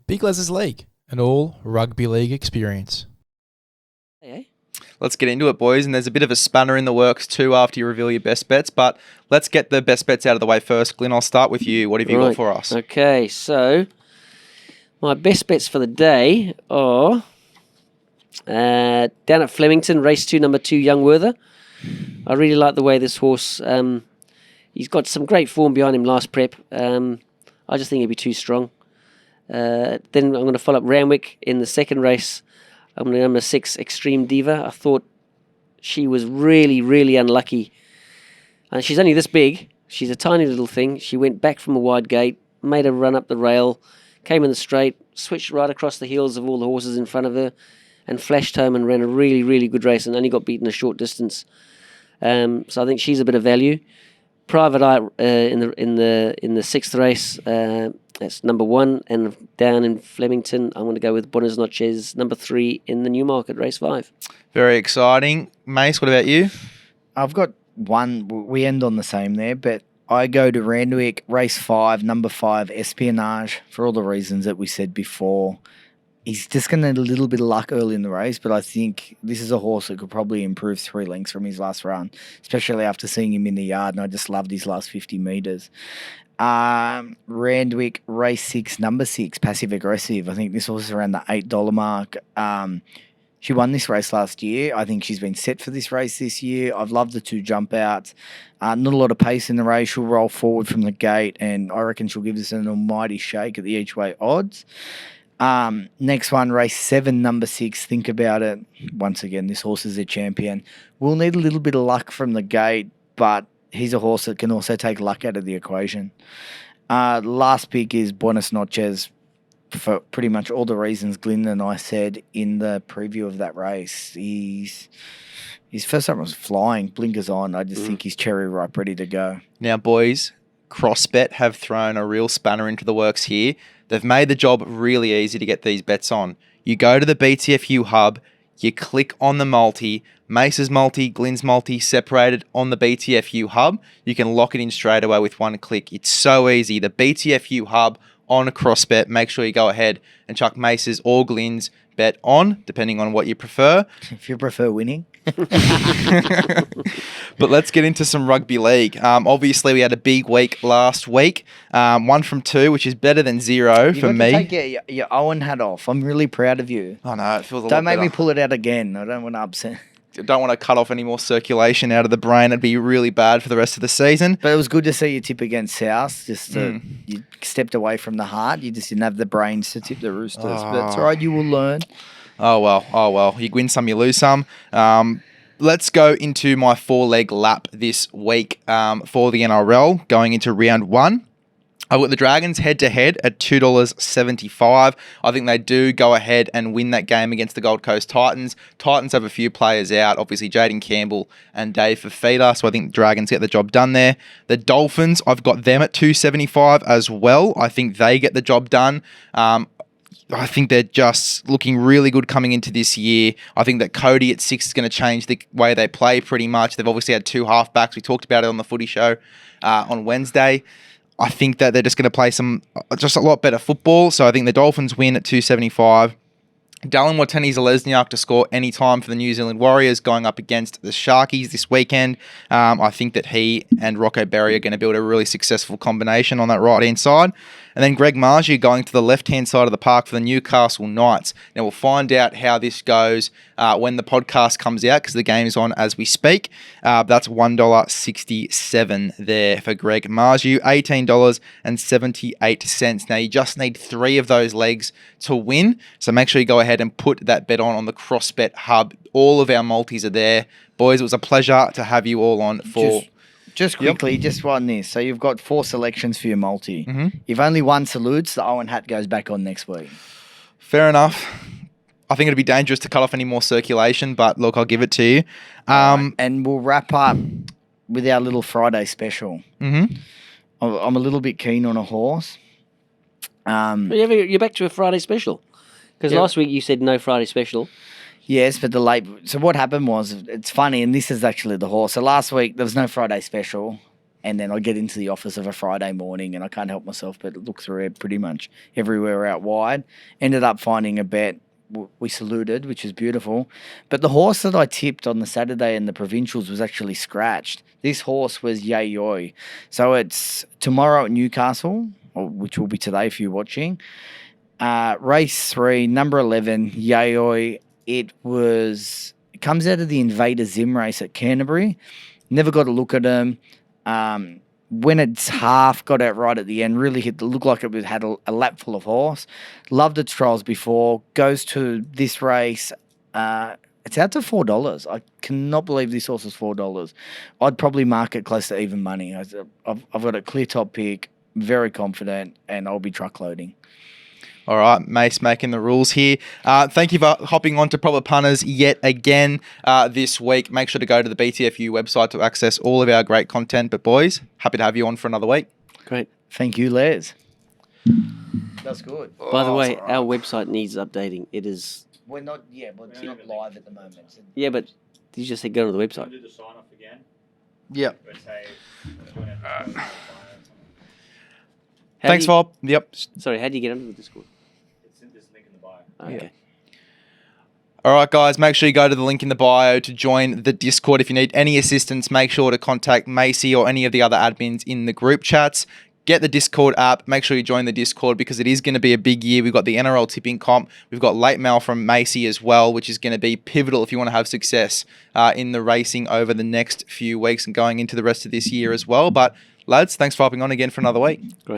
Big LEZ'S League, an all rugby league experience. Hey. Let's get into it, boys. And there's a bit of a spanner in the works too after you reveal your best bets. But let's get the best bets out of the way first. Glyn, I'll start with you. What have you got for us? Okay, so my best bets for the day are down at Flemington, race 2, number 2, Young Werther. I really like the way this horse, he's got some great form behind him last prep. I just think he'd be too strong. Then I'm going to follow up Randwick in the second race. I'm going to number 6, Extreme Diva. I thought she was really, really unlucky. And she's only this big. She's a tiny little thing. She went back from a wide gate, made a run up the rail, came in the straight, switched right across the heels of all the horses in front of her, and flashed home and ran a really, really good race and only got beaten a short distance. So I think she's a bit of value. Private Eye in the sixth race. That's number 1, and down in Flemington, I'm going to go with Buenos Noches, number 3 in the Newmarket, race 5. Very exciting. Mace, what about you? I've got one. We end on the same there, but I go to Randwick, race 5, number 5, Espionage, for all the reasons that we said before. He's just going to need a little bit of luck early in the race, but I think this is a horse that could probably improve 3 lengths from his last run, especially after seeing him in the yard, and I just loved his last 50 metres. Randwick, race 6, number 6, Passive Aggressive. I think this horse is around the $8 mark. She won this race last year. I think she's been set for this race this year. I've loved the 2 jump outs. Not a lot of pace in the race. She'll roll forward from the gate, and I reckon she'll give us an almighty shake at the each way odds. Next one, race 7, number 6, Think About It. Once again, this horse is a champion. We'll need a little bit of luck from the gate, but he's a horse that can also take luck out of the equation. Last pick is Buenos Noches for pretty much all the reasons Glyn and I said in the preview of that race. His first time was flying, blinkers on. I just think he's cherry ripe, ready to go. Now, boys, CrossBet have thrown a real spanner into the works here. They've made the job really easy to get these bets on. You go to the BTFU hub, you click on the multi, Mace's multi, Glyn's multi, separated on the BTFU hub. You can lock it in straight away with one click. It's so easy. The BTFU hub on a CrossBet. Make sure you go ahead and chuck Mace's or Glyn's bet on, depending on what you prefer. If you prefer winning. But let's get into some rugby league. Obviously, we had a big week last week. 1 from 2, which is better than 0 for me. Take your Owen hat off. I'm really proud of you. I know, it feels a lot Don't make better. me pull it out again. I don't want to upset. I don't want to cut off any more circulation out of the brain. It'd be really bad for the rest of the season. But it was good to see you tip against South. You stepped away from the heart. You just didn't have the brains to tip the Roosters. But it's all right. You will learn. Oh, well. You win some, you lose some. Let's go into my 4-leg lap this week for the NRL, going into round 1. I've got the Dragons head-to-head at $2.75. I think they do go ahead and win that game against the Gold Coast Titans. Titans have a few players out, obviously Jaden Campbell and Dave Fafita, so I think the Dragons get the job done there. The Dolphins, I've got them at $2.75 as well. I think they get the job done. I think they're just looking really good coming into this year. I think that Cody at 6 is going to change the way they play pretty much. They've obviously had 2 halfbacks. We talked about it on the footy show on Wednesday. I think that they're just going to play just a lot better football. So I think the Dolphins win at $2.75. Dallin Watene-Zelezniak to score any time for the New Zealand Warriors going up against the Sharkies this weekend. I think that he and Rocco Berry are going to build a really successful combination on that right-hand side. And then Greg Marju going to the left-hand side of the park for the Newcastle Knights. Now, we'll find out how this goes when the podcast comes out because the game is on as we speak. That's $1.67 there for Greg Marju, $18.78. Now, you just need 3 of those legs to win. So make sure you go ahead and put that bet on the CrossBet hub. All of our multis are there. Boys, it was a pleasure to have you all on for... Just quickly, just one this. So you've got 4 selections for your multi. Mm-hmm. If only one salutes, the Owen hat goes back on next week. Fair enough. I think it'd be dangerous to cut off any more circulation, but look, I'll give it to you. And we'll wrap up with our little Friday special. Mm-hmm. I'm a little bit keen on a horse. You're back to a Friday special. Because last week you said no Friday special. Yes, but the late... So what happened was, it's funny, and this is actually the horse. So last week, there was no Friday special. And then I get into the office of a Friday morning and I can't help myself but look through it pretty much everywhere out wide. Ended up finding a bet. We saluted, which is beautiful. But the horse that I tipped on the Saturday in the provincials was actually scratched. This horse was Yayoi. So it's tomorrow at Newcastle, which will be today if you're watching. Race 3, number 11, Yayoi. It comes out of the Invader Zim race at Canterbury. Never got a look at him. When it's half, got out right at the end, really looked like it had a lap full of horse. Loved its trials before. Goes to this race. It's out to $4. I cannot believe this horse is $4. I'd probably mark it close to even money. I've got a clear top pick, very confident, and I'll be truck loading. All right, Mace making the rules here. Thank you for hopping on to Proper Punters yet again this week. Make sure to go to the BTFU website to access all of our great content. But boys, happy to have you on for another week. Great. Thank you, Les. That's good. By the way, our website needs updating. It is... We're not, it's not live at the moment. So. Yeah, but did you just say go to the website? Do the sign off again. Yep. But say, Thanks, Bob. Yep. Sorry, how do you get onto the Discord? it's in this link in the bio. Okay. All right, guys, make sure you go to the link in the bio to join the Discord. If you need any assistance, make sure to contact Macey or any of the other admins in the group chats. Get the Discord app. Make sure you join the Discord because it is going to be a big year. We've got the NRL tipping comp. We've got late mail from Macey as well, which is going to be pivotal if you want to have success in the racing over the next few weeks and going into the rest of this year as well. But lads, thanks for hopping on again for another week. Great.